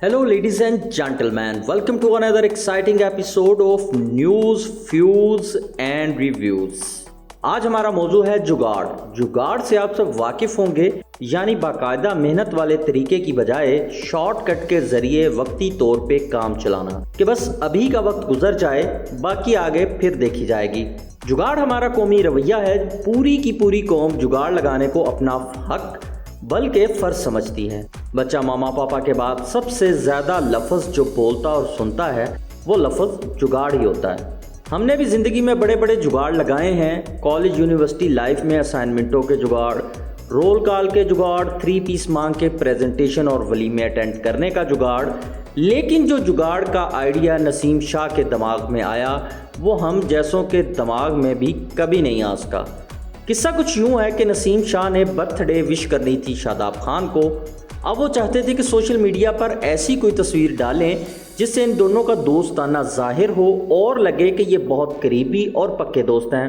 Hello ladies and gentlemen, welcome to another exciting episode of news, views and reviews. آج ہمارا موضوع ہے جگاڑ. جگاڑ سے آپ سب واقف ہوں گے، یعنی باقاعدہ محنت والے طریقے کی بجائے شارٹ کٹ کے ذریعے وقتی طور پہ کام چلانا، کہ بس ابھی کا وقت گزر جائے باقی آگے پھر دیکھی جائے گی. جگاڑ ہمارا قومی رویہ ہے. پوری کی پوری قوم جگاڑ لگانے کو اپنا حق بلکہ فرض سمجھتی ہے. بچہ ماما پاپا کے بعد سب سے زیادہ لفظ جو بولتا اور سنتا ہے وہ لفظ جگاڑ ہی ہوتا ہے. ہم نے بھی زندگی میں بڑے بڑے جگاڑ لگائے ہیں. کالج یونیورسٹی لائف میں اسائنمنٹوں کے جگاڑ، رول کال کے جگاڑ، 3 پیس مانگ کے پریزنٹیشن اور ولیمے اٹینڈ کرنے کا جگاڑ. لیکن جو جگاڑ کا آئیڈیا نسیم شاہ کے دماغ میں آیا وہ ہم جیسوں کے دماغ میں بھی کبھی نہیں آ سکا. قصہ کچھ یوں ہے کہ نسیم شاہ نے برتھ ڈے وش کرنی تھی شاداب خان کو. اب وہ چاہتے تھے کہ سوشل میڈیا پر ایسی کوئی تصویر ڈالیں جس سے ان دونوں کا دوستانہ ظاہر ہو اور لگے کہ یہ بہت قریبی اور پکے دوست ہیں.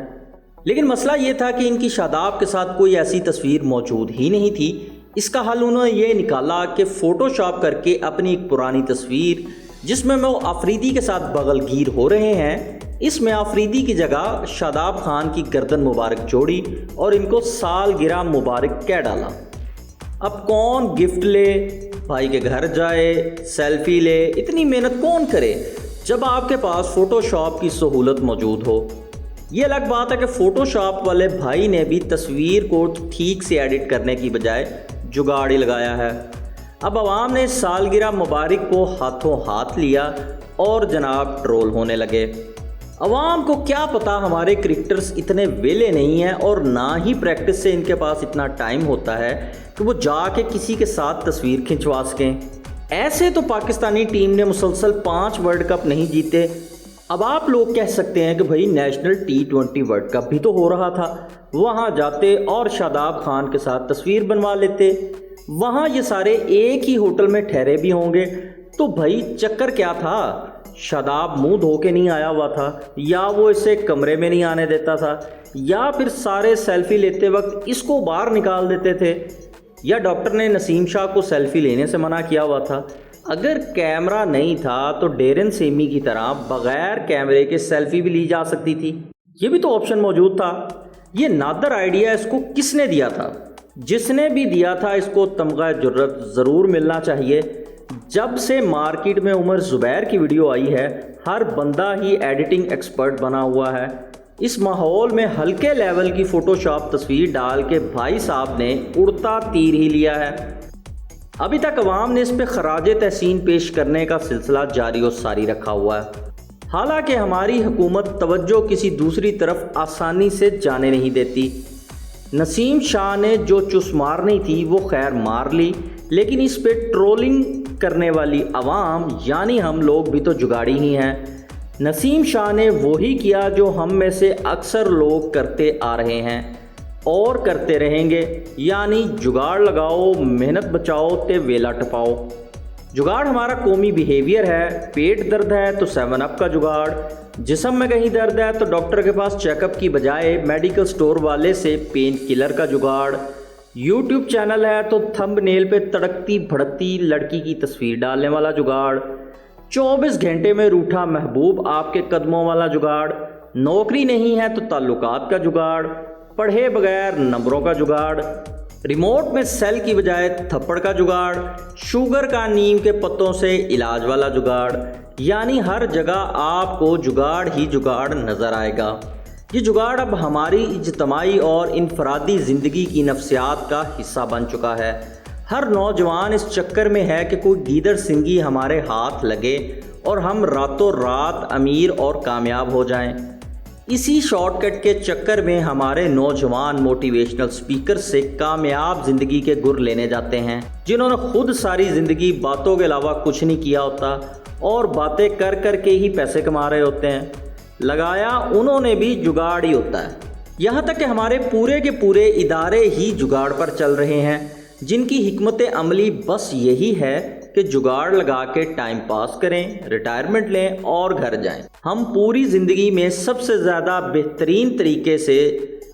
لیکن مسئلہ یہ تھا کہ ان کی شاداب کے ساتھ کوئی ایسی تصویر موجود ہی نہیں تھی. اس کا حل انہوں نے یہ نکالا کہ فوٹو شاپ کر کے اپنی ایک پرانی تصویر جس میں وہ آفریدی کے ساتھ بغل گیر ہو رہے ہیں، اس میں آفریدی کی جگہ شاداب خان کی گردن مبارک جوڑی اور ان کو سالگرہ مبارک کہہ ڈالا. اب کون گفٹ لے، بھائی کے گھر جائے، سیلفی لے، اتنی محنت کون کرے جب آپ کے پاس فوٹو شاپ کی سہولت موجود ہو. یہ الگ بات ہے کہ فوٹو شاپ والے بھائی نے بھی تصویر کو ٹھیک سے ایڈٹ کرنے کی بجائے جگاڑ ہی لگایا ہے. اب عوام نے سالگرہ مبارک کو ہاتھوں ہاتھ لیا اور جناب ٹرول ہونے لگے. عوام کو کیا پتا ہمارے کرکٹرز اتنے ویلے نہیں ہیں اور نہ ہی پریکٹس سے ان کے پاس اتنا ٹائم ہوتا ہے کہ وہ جا کے کسی کے ساتھ تصویر کھنچوا سکیں. ایسے تو پاکستانی ٹیم نے مسلسل 5 ورلڈ کپ نہیں جیتے. اب آپ لوگ کہہ سکتے ہیں کہ بھائی نیشنل T20 ورلڈ کپ بھی تو ہو رہا تھا، وہاں جاتے اور شاداب خان کے ساتھ تصویر بنوا لیتے. وہاں یہ سارے ایک ہی ہوٹل میں ٹھہرے بھی ہوں گے تو بھائی چکر کیا تھا؟ شاداب منہ دھو کے نہیں آیا ہوا تھا، یا وہ اسے کمرے میں نہیں آنے دیتا تھا، یا پھر سارے سیلفی لیتے وقت اس کو باہر نکال دیتے تھے، یا ڈاکٹر نے نسیم شاہ کو سیلفی لینے سے منع کیا ہوا تھا. اگر کیمرہ نہیں تھا تو ڈیرن سیمی کی طرح بغیر کیمرے کے سیلفی بھی لی جا سکتی تھی. یہ بھی تو آپشن موجود تھا. یہ نادر آئیڈیا اس کو کس نے دیا تھا؟ جس نے بھی دیا تھا اس کو تمغہ جرت ضرور ملنا چاہیے. جب سے مارکیٹ میں عمر زبیر کی ویڈیو آئی ہے ہر بندہ ہی ایڈیٹنگ ایکسپرٹ بنا ہوا ہے. اس ماحول میں ہلکے لیول کی فوٹو شاپ تصویر ڈال کے بھائی صاحب نے اڑتا تیر ہی لیا ہے. ابھی تک عوام نے اس پہ خراج تحسین پیش کرنے کا سلسلہ جاری و ساری رکھا ہوا ہے. حالانکہ ہماری حکومت توجہ کسی دوسری طرف آسانی سے جانے نہیں دیتی. نسیم شاہ نے جو چس مارنی تھی وہ خیر مار لی، لیکن اس پہ ٹرولنگ کرنے والی عوام یعنی ہم لوگ بھی تو جگاڑی ہی ہیں. نسیم شاہ نے وہی کیا جو ہم میں سے اکثر لوگ کرتے آ رہے ہیں اور کرتے رہیں گے، یعنی جگاڑ لگاؤ، محنت بچاؤ تے ویلا ٹپاؤ. جگاڑ ہمارا قومی بیہیویئر ہے. پیٹ درد ہے تو 7 اپ کا جگاڑ، جسم میں کہیں درد ہے تو ڈاکٹر کے پاس چیک اپ کی بجائے میڈیکل سٹور والے سے پین کلر کا جگاڑ. یوٹیوب چینل ہے تو تھمب نیل پہ تڑکتی بھڑکتی لڑکی کی تصویر ڈالنے والا جگاڑ. 24 گھنٹے میں روٹھا محبوب آپ کے قدموں والا جگاڑ. نوکری نہیں ہے تو تعلقات کا جگاڑ. پڑھے بغیر نمبروں کا جگاڑ. ریموٹ میں سیل کی بجائے تھپڑ کا جگاڑ. شوگر کا نیم کے پتوں سے علاج والا جگاڑ. یعنی ہر جگہ آپ کو جگاڑ ہی جگاڑ نظر آئے گا. یہ جگاڑ اب ہماری اجتماعی اور انفرادی زندگی کی نفسیات کا حصہ بن چکا ہے. ہر نوجوان اس چکر میں ہے کہ کوئی گیدڑ سنگی ہمارے ہاتھ لگے اور ہم راتوں رات امیر اور کامیاب ہو جائیں. اسی شارٹ کٹ کے چکر میں ہمارے نوجوان موٹیویشنل سپیکر سے کامیاب زندگی کے گر لینے جاتے ہیں، جنہوں نے خود ساری زندگی باتوں کے علاوہ کچھ نہیں کیا ہوتا اور باتیں کر کر کے ہی پیسے کما رہے ہوتے ہیں. لگایا انہوں نے بھی جگاڑ ہی ہوتا ہے. یہاں تک کہ ہمارے پورے کے پورے ادارے ہی جگاڑ پر چل رہے ہیں، جن کی حکمت عملی بس یہی ہے کہ جگاڑ لگا کے ٹائم پاس کریں، ریٹائرمنٹ لیں اور گھر جائیں. ہم پوری زندگی میں سب سے زیادہ بہترین طریقے سے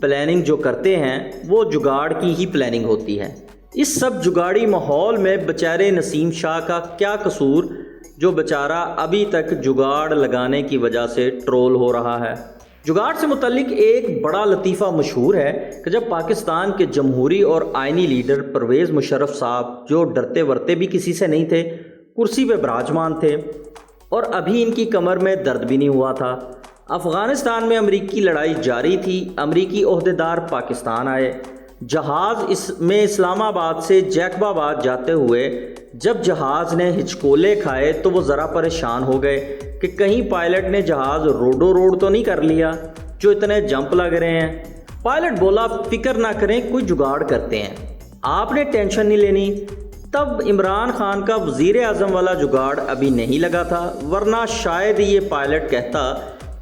پلاننگ جو کرتے ہیں وہ جگاڑ کی ہی پلاننگ ہوتی ہے. اس سب جگاڑی ماحول میں بیچارے نسیم شاہ کا کیا قصور جو بیچارہ ابھی تک جگاڑ لگانے کی وجہ سے ٹرول ہو رہا ہے۔ جگاڑ سے متعلق ایک بڑا لطیفہ مشہور ہے کہ جب پاکستان کے جمہوری اور آئینی لیڈر پرویز مشرف صاحب، جو ڈرتے ورتے بھی کسی سے نہیں تھے، کرسی پہ براجمان تھے اور ابھی ان کی کمر میں درد بھی نہیں ہوا تھا، افغانستان میں امریکی لڑائی جاری تھی، امریکی عہدیدار پاکستان آئے، جہاز میں اسلام آباد سے جیکب آباد جاتے ہوئے جب جہاز نے ہچکولے کھائے تو وہ ذرا پریشان ہو گئے کہ کہیں پائلٹ نے جہاز روڈ تو نہیں کر لیا جو اتنے جمپ لگ رہے ہیں۔ پائلٹ بولا فکر نہ کریں، کوئی جگاڑ کرتے ہیں، آپ نے ٹینشن نہیں لینی۔ تب عمران خان کا وزیر اعظم والا جگاڑ ابھی نہیں لگا تھا، ورنہ شاید یہ پائلٹ کہتا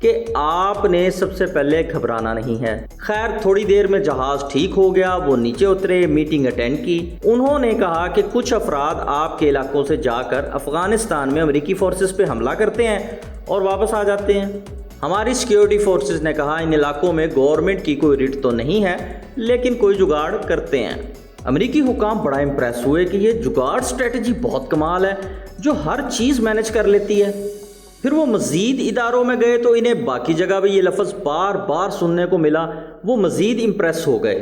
کہ آپ نے سب سے پہلے گھبرانا نہیں ہے۔ خیر تھوڑی دیر میں جہاز ٹھیک ہو گیا، وہ نیچے اترے، میٹنگ اٹینڈ کی۔ انہوں نے کہا کہ کچھ افراد آپ کے علاقوں سے جا کر افغانستان میں امریکی فورسز پہ حملہ کرتے ہیں اور واپس آ جاتے ہیں۔ ہماری سیکیورٹی فورسز نے کہا ان علاقوں میں گورنمنٹ کی کوئی رٹ تو نہیں ہے، لیکن کوئی جگاڑ کرتے ہیں۔ امریکی حکام بڑا امپریس ہوئے کہ یہ جگاڑ اسٹریٹجی بہت کمال ہے جو ہر چیز مینج کر لیتی ہے۔ پھر وہ مزید اداروں میں گئے تو انہیں باقی جگہ بھی یہ لفظ بار بار سننے کو ملا، وہ مزید امپریس ہو گئے۔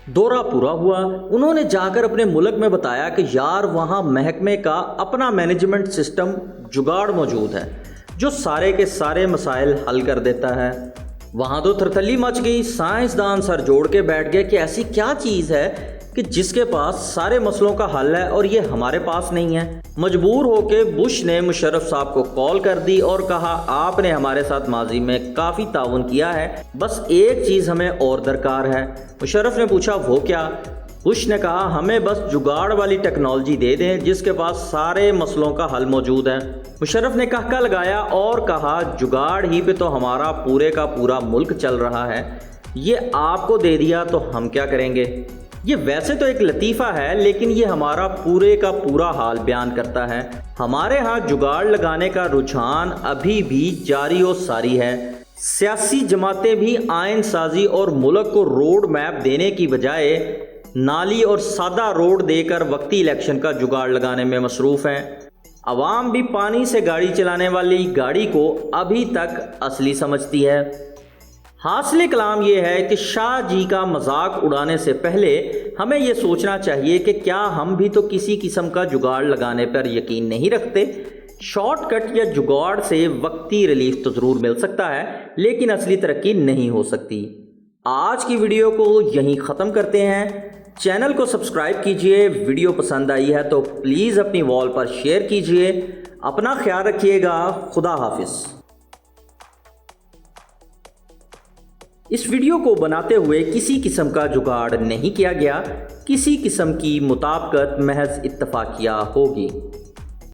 دورہ پورا ہوا، انہوں نے جا کر اپنے ملک میں بتایا کہ یار وہاں محکمے کا اپنا مینجمنٹ سسٹم جگاڑ موجود ہے جو سارے کے سارے مسائل حل کر دیتا ہے۔ وہاں تو تھرتھلی مچ گئی، سائنسدان سر جوڑ کے بیٹھ گئے کہ ایسی کیا چیز ہے کہ جس کے پاس سارے مسئلوں کا حل ہے اور یہ ہمارے پاس نہیں ہے۔ مجبور ہو کے بش نے مشرف صاحب کو کال کر دی اور کہا آپ نے ہمارے ساتھ ماضی میں کافی تعاون کیا ہے، بس ایک چیز ہمیں اور درکار ہے۔ مشرف نے پوچھا وہ کیا؟ بش نے کہا ہمیں بس جگاڑ والی ٹیکنالوجی دے دیں جس کے پاس سارے مسئلوں کا حل موجود ہے۔ مشرف نے کہا لگایا اور کہا جگاڑ ہی پہ تو ہمارا پورے کا پورا ملک چل رہا ہے، یہ آپ کو دے دیا تو ہم کیا کریں گے؟ یہ ویسے تو ایک لطیفہ ہے لیکن یہ ہمارا پورے کا پورا حال بیان کرتا ہے۔ ہمارے ہاں جگاڑ لگانے کا رجحان ابھی بھی جاری و ساری ہے۔ سیاسی جماعتیں بھی آئین سازی اور ملک کو روڈ میپ دینے کی بجائے نالی اور سادہ روڈ دے کر وقتی الیکشن کا جگاڑ لگانے میں مصروف ہیں۔ عوام بھی پانی سے گاڑی چلانے والی گاڑی کو ابھی تک اصلی سمجھتی ہے۔ حاصل کلام یہ ہے کہ شاہ جی کا مذاق اڑانے سے پہلے ہمیں یہ سوچنا چاہیے کہ کیا ہم بھی تو کسی قسم کا جگاڑ لگانے پر یقین نہیں رکھتے؟ شارٹ کٹ یا جگاڑ سے وقتی ریلیف تو ضرور مل سکتا ہے لیکن اصلی ترقی نہیں ہو سکتی۔ آج کی ویڈیو کو یہیں ختم کرتے ہیں۔ چینل کو سبسکرائب کیجئے، ویڈیو پسند آئی ہے تو پلیز اپنی وال پر شیئر کیجئے۔ اپنا خیال رکھیے گا، خدا حافظ۔ اس ویڈیو کو بناتے ہوئے کسی قسم کا جگاڑ نہیں کیا گیا، کسی قسم کی مطابقت محض اتفاقیہ ہوگی۔